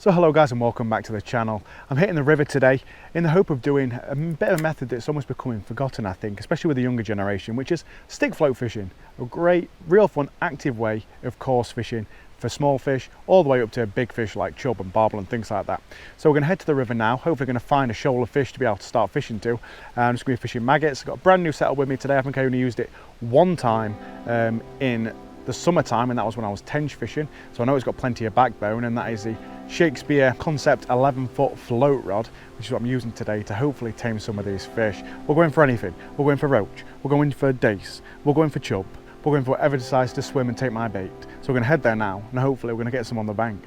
So hello guys and welcome back to the channel. I'm hitting the river today in the hope of doing a bit of a method that's almost becoming forgotten, I think, especially with the younger generation, which is stick float fishing. A great, real fun, active way of coarse fishing for small fish all the way up to big fish like chub and barbel and things like that. So we're going to head to the river now, hopefully going to find a shoal of fish to be able to start fishing to. I'm just going to be fishing maggots. I've got a brand new setup with me today. I think I only used it one time in the summertime, and that was when I was tench fishing, so I know it's got plenty of backbone, and that is the Shakespeare Concept 11-foot float rod, which is what I'm using today to hopefully tame some of these fish. We're going for anything. We're going for roach, we're going for dace, we're going for chub, we're going for whatever decides to swim and take my bait. So we're going to head there now, and hopefully we're going to get some on the bank.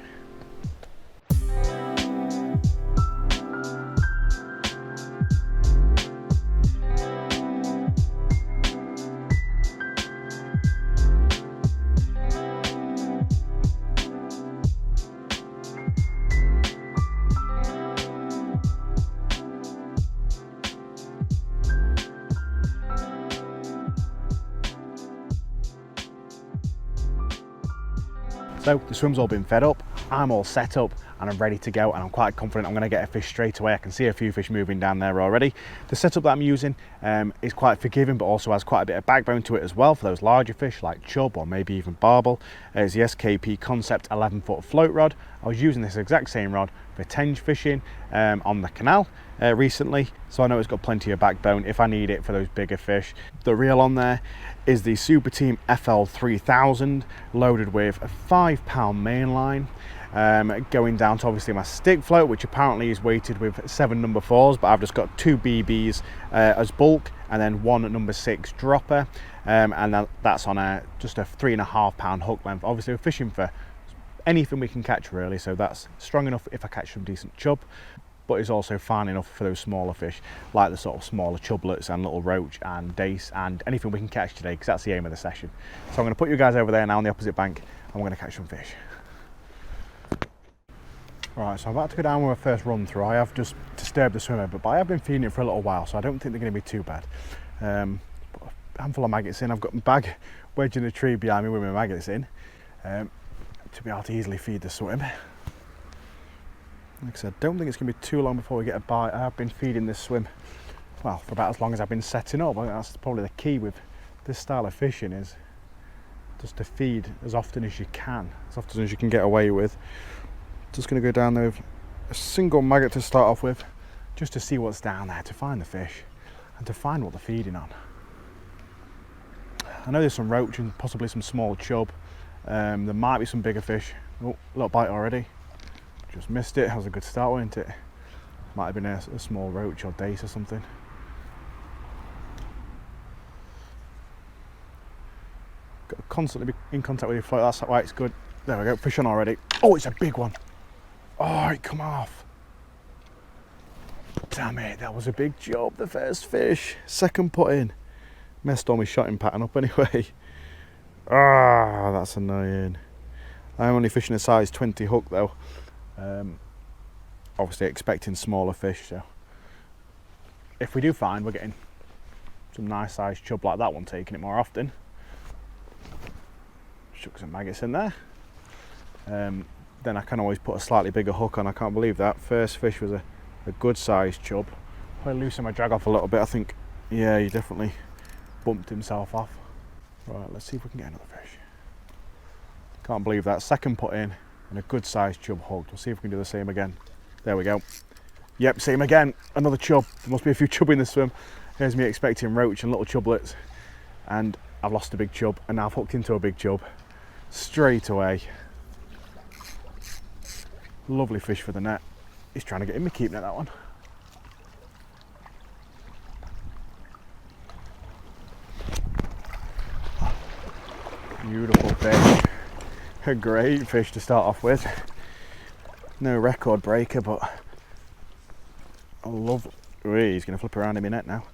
So the swim's all been fed up, I'm all set up and I'm ready to go, and I'm quite confident I'm going to get a fish straight away. I can see a few fish moving down there already. The setup that I'm using is quite forgiving, but also has quite a bit of backbone to it as well for those larger fish like chub or maybe even barbel. It's the SKP Concept 11-foot float rod. I was using this exact same rod for tench fishing on the canal recently, so I know it's got plenty of backbone if I need it for those bigger fish. The reel on there is the Super Team FL 3000 loaded with a 5-pound main line, going down to obviously my stick float, which apparently is weighted with 7 number 4s, but I've just got 2 BBs as bulk and then 1 number 6 dropper, and that's on just a 3.5-pound hook length. Obviously we're fishing for anything we can catch really, so that's strong enough if I catch some decent chub, but it's also fine enough for those smaller fish like the sort of smaller chublets and little roach and dace and anything we can catch today, because that's the aim of the session. So I'm going to put you guys over there now on the opposite bank and we're going to catch some fish. Alright, so I'm about to go down with my first run through. I have just disturbed the swimmer, but I have been feeding it for a little while, so I don't think they're going to be too bad. Put a handful of maggots in. I've got my bag wedged in the tree behind me with my maggots in, to be able to easily feed the swim. Like I said, I don't think it's going to be too long before we get a bite. I have been feeding this swim, well, for about as long as I've been setting up. I think that's probably the key with this style of fishing, is just to feed as often as you can, as often as you can get away with. Just going to go down there with a single maggot to start off with, just to see what's down there, to find the fish and to find what they're feeding on. I know there's some roach and possibly some small chub. There might be some bigger fish. Oh, little bite already. Just missed it. That was a good start, wasn't it? Might have been a small roach or dace or something. Got to constantly be in contact with your float. That's why it's good. There we go. Fish on already. Oh, it's a big one. Oh, it come off. Damn it, that was a big job. The first fish. Second put in. Messed all my shotting pattern up anyway. Ah, that's annoying. I'm only fishing a size 20 hook though. Obviously expecting smaller fish, so if we do find we're getting some nice sized chub like that one, taking it more often. Chuck some maggots in there. Then I can always put a slightly bigger hook on. I can't believe that. First fish was a good sized chub. Probably loosen my drag off a little bit. I think, yeah, he definitely bumped himself off. Right, let's see if we can get another fish. Can't believe that. Second put in and a good sized chub hooked. We'll see if we can do the same again. There we go. Yep, same again. Another chub. There must be a few chub in the swim. Here's me expecting roach and little chublets, and I've lost a big chub, and now I've hooked into a big chub straight away. Lovely fish for the net. He's trying to get in my keep net, that one. Beautiful fish. A great fish to start off with. No record breaker, but I love. He's going to flip around in my net now.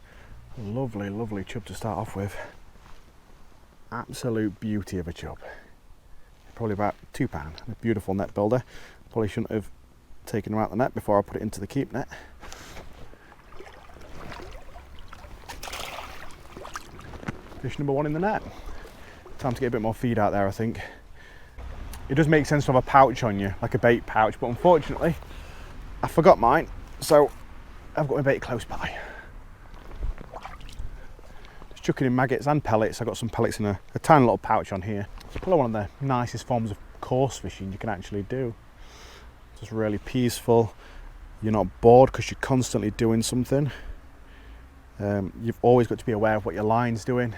Lovely, lovely chub to start off with. Absolute beauty of a chub. Probably about £2. A beautiful net builder. Probably shouldn't have taken him out the net before I put it into the keep net. Fish number 1 in the net. Time to get a bit more feed out there, I think. it does make sense to have a pouch on you, like a bait pouch, but unfortunately I forgot mine, so I've got my bait close by. Just chucking in maggots and pellets. I've got some pellets in a tiny little pouch on here. It's probably one of the nicest forms of coarse fishing you can actually do. Just really peaceful. You're not bored because you're constantly doing something. You've always got to be aware of what your line's doing,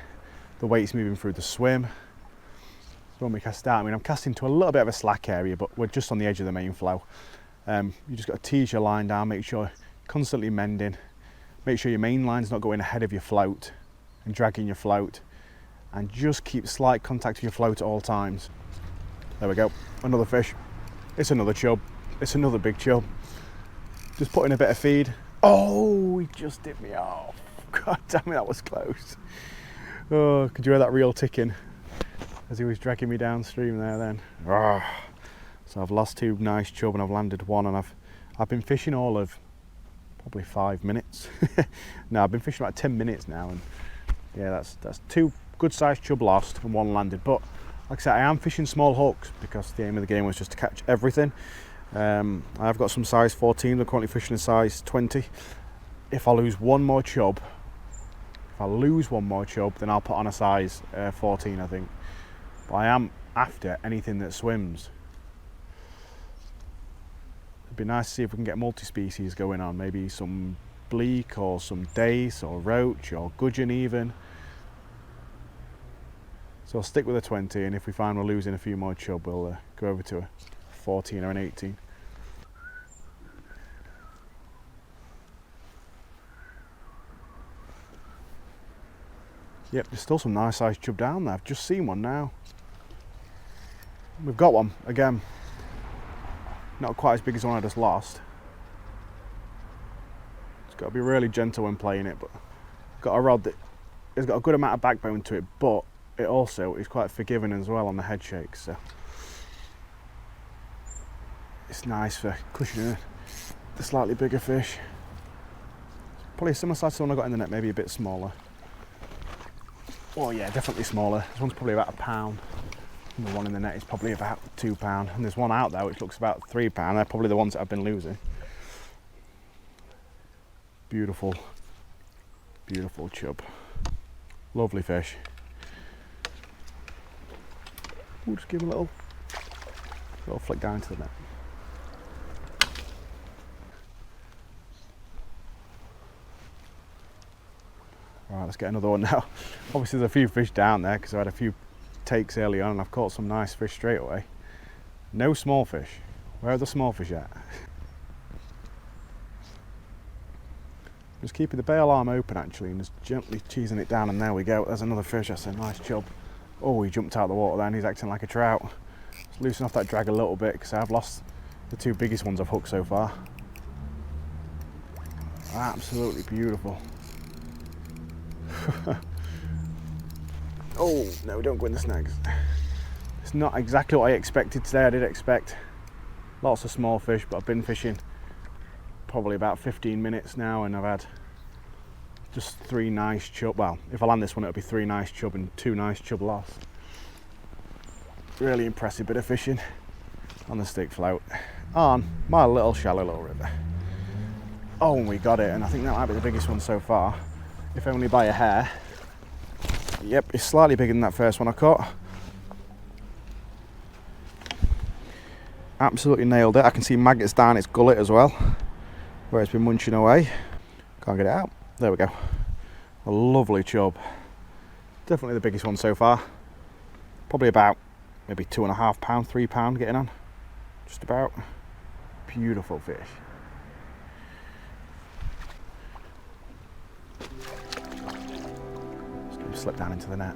the weight's moving through the swim. So when we cast out, I mean, I'm casting to a little bit of a slack area, but we're just on the edge of the main flow. You just got to tease your line down, make sure you're constantly mending, make sure your main line's not going ahead of your float and dragging your float, and just keep slight contact with your float at all times. There we go, another fish. It's another chub, it's another big chub. Just put in a bit of feed. Oh, he just dipped me off. God damn it, that was close. Oh, could you hear that reel ticking as he was dragging me downstream there then? Oh. So I've lost 2 nice chub and I've landed 1, and I've been fishing all of probably 5 minutes. No, I've been fishing about 10 minutes now, and yeah, that's 2 good sized chub lost and 1 landed. But like I said, I am fishing small hooks because the aim of the game was just to catch everything. I've got some size 14, I'm currently fishing a size 20. If I lose one more chub, then I'll put on a size 14, I think. But I am after anything that swims. It'd be nice to see if we can get multi-species going on, maybe some bleak or some dace or roach or gudgeon even. So I'll stick with a 20, and if we find we're losing a few more chub, we'll go over to a 14 or an 18. Yep, there's still some nice sized chub down there. I've just seen one now. We've got one again. Not quite as big as the one I just lost. It's got to be really gentle when playing it, but got a rod that has got a good amount of backbone to it, but it also is quite forgiving as well on the head shakes. So it's nice for cushioning the slightly bigger fish. Probably a similar size to the one I got in the net, maybe a bit smaller. Oh yeah, definitely smaller. This one's probably about £1. And the one in the net is probably about £2. And there's one out there which looks about £3. They're probably the ones that I've been losing. Beautiful, beautiful chub. Lovely fish. We'll just give him a little flick down to the net. Right, let's get another one now. Obviously there's a few fish down there because I had a few takes early on and I've caught some nice fish straight away. No small fish. Where are the small fish at? Just keeping the bail arm open actually and just gently cheesing it down, and there we go. There's another fish. That's a nice chub. Oh, he jumped out of the water then. He's acting like a trout. Just loosen off that drag a little bit because I've lost the 2 biggest ones I've hooked so far. Absolutely beautiful. Oh no, don't go in the snags. It's not exactly what I expected today. I did expect lots of small fish, but I've been fishing probably about 15 minutes now and I've had just 3 nice chub. Well, if I land this one it'll be 3 nice chub and 2 nice chub lost. Really impressive bit of fishing on the stick float on my little shallow little river. Oh, and we got it, and I think that might be the biggest one so far, if only by a hair. Yep, it's slightly bigger than that first one I caught. Absolutely nailed it. I can see maggots down its gullet as well, where it's been munching away. Can't get it out. There we go. A lovely chub. Definitely the biggest one so far. Probably about maybe £2.5, £3 getting on. Just about. Beautiful fish. Just going to slip down into the net.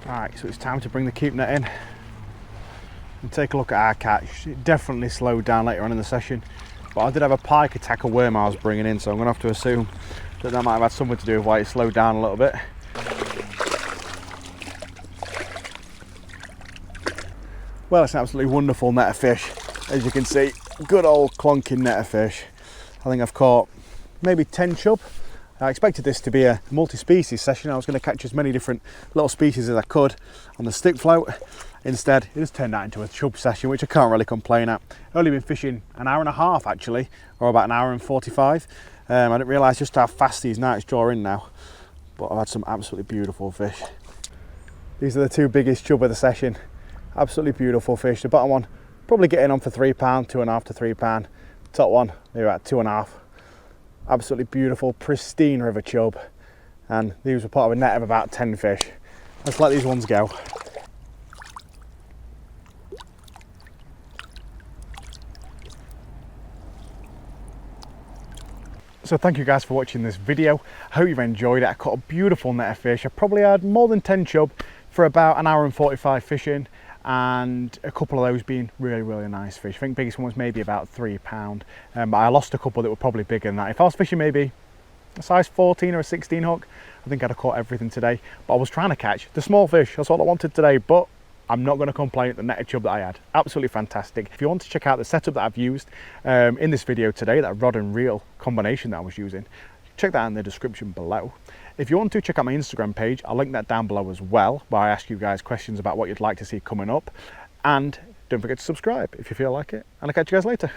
Right, so it's time to bring the keep net in and take a look at our catch. It definitely slowed down later on in the session, but I did have a pike attack a worm I was bringing in, so I'm going to have to assume that that might have had something to do with why it slowed down a little bit. Well, it's an absolutely wonderful net of fish. As you can see, good old clonking net of fish. I think I've caught maybe 10 chub. I expected this to be a multi-species session. I was going to catch as many different little species as I could on the stick float. Instead, it just turned out into a chub session, which I can't really complain at. I've only been fishing an hour and a half actually, or about an hour and 45. I didn't realise just how fast these nights draw in now, but I've had some absolutely beautiful fish. These are the two biggest chub of the session. Absolutely beautiful fish. The bottom one probably getting on for £3, 2.5 to £3. Top one maybe about 2.5. Absolutely beautiful, pristine river chub, and these were part of a net of about 10 fish. Let's let these ones go. So thank you guys for watching this video. I hope you've enjoyed it. I caught a beautiful net of fish. I probably had more than 10 chub for about an hour and 45 fishing, and a couple of those being really nice fish. I think biggest one was maybe about £3, but I lost a couple that were probably bigger than that. If I was fishing maybe a size 14 or a 16 hook, I think I'd have caught everything today. But I was trying to catch the small fish. That's all I wanted today, but I'm not going to complain at the netted chub that I had. Absolutely fantastic. If you want to check out the setup that I've used in this video today, that rod and reel combination that I was using, check that in the description below. If you want to check out my Instagram page, I'll link that down below as well, where I ask you guys questions about what you'd like to see coming up. And don't forget to subscribe if you feel like it. And I'll catch you guys later.